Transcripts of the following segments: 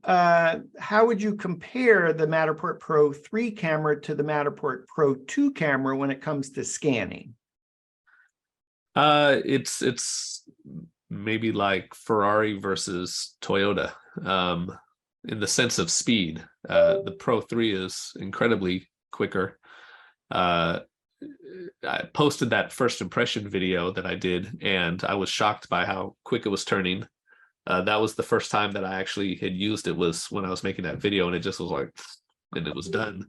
how would you compare the Matterport Pro 3 camera to the Matterport Pro 2 camera when it comes to scanning? It's maybe like Ferrari versus Toyota, in the sense of speed. The Pro 3 is incredibly quicker. I posted that first impression video that I did, and I was shocked by how quick it was turning. That was the first time that I actually had used it, was when I was making that video, and it just was like, and it was done.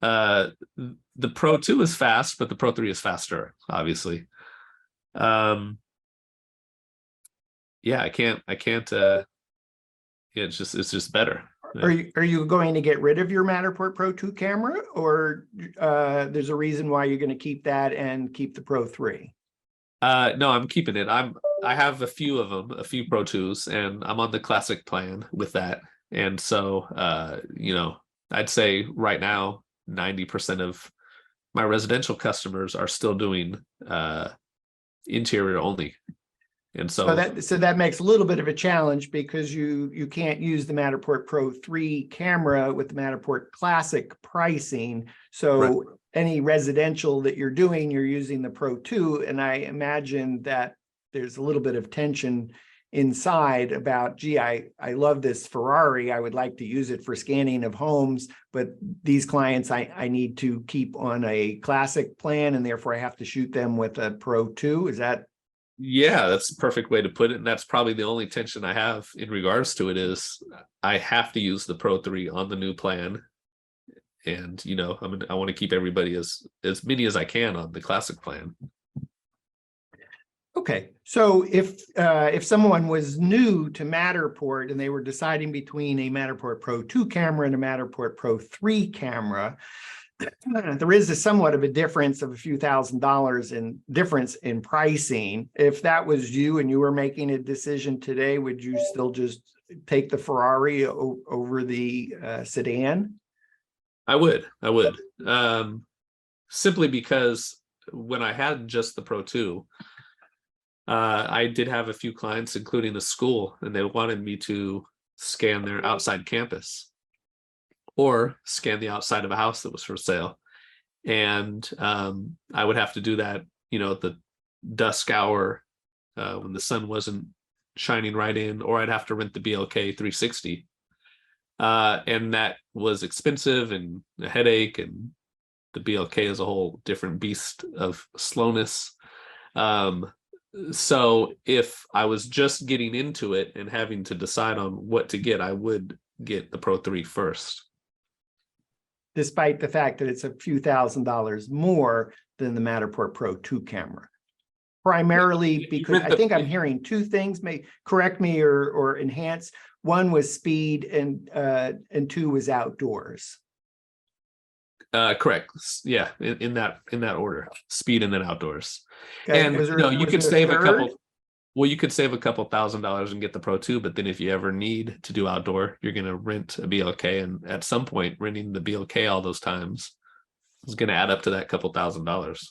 The Pro 2 is fast, but the Pro 3 is faster, obviously. Yeah, I can't yeah, it's just better. Are you going to get rid of your Matterport Pro 2 camera, or there's a reason why you're going to keep that and keep the Pro 3? No, I'm keeping it. I have a few of them, a few Pro 2s, and I'm on the classic plan with that. And so you know, I'd say right now 90% of my residential customers are still doing interior only. And so that makes a little bit of a challenge, because you can't use the Matterport Pro 3 camera with the Matterport Classic pricing. So right. Any residential that you're doing, you're using the Pro 2. And I imagine that there's a little bit of tension inside about, gee, I love this Ferrari. I would like to use it for scanning of homes, but these clients I need to keep on a Classic plan, and therefore I have to shoot them with a Pro 2. Is that? Yeah, that's a perfect way to put it. And that's probably the only tension I have in regards to it, is I have to use the Pro 3 on the new plan. And, you know, I want to keep everybody as many as I can on the Classic plan. Okay, so if someone was new to Matterport and they were deciding between a Matterport Pro 2 camera and a Matterport Pro 3 camera, there is somewhat of a difference of a few $1,000s in difference in pricing. If that was you and you were making a decision today, would you still just take the Ferrari over the sedan? I would. Simply because when I had just the Pro 2, I did have a few clients, including the school, and they wanted me to scan their outside campus or scan the outside of a house that was for sale. And I would have to do that, you know, at the dusk hour when the sun wasn't shining right in, or I'd have to rent the BLK 360. And that was expensive and a headache, and the BLK is a whole different beast of slowness. So if I was just getting into it and having to decide on what to get, I would get the Pro 3 first. Despite the fact that it's a few $1,000s more than the Matterport Pro 2 camera. Primarily because I think I'm hearing two things, may correct me or enhance. One was speed and two was outdoors. Correct. Yeah, in that order. Speed and then outdoors. Okay. And you know, you could save a couple. Well, you could save a couple $1,000s and get the Pro 2, but then if you ever need to do outdoor, you're going to rent a BLK, and at some point renting the BLK all those times is going to add up to that couple $1,000s.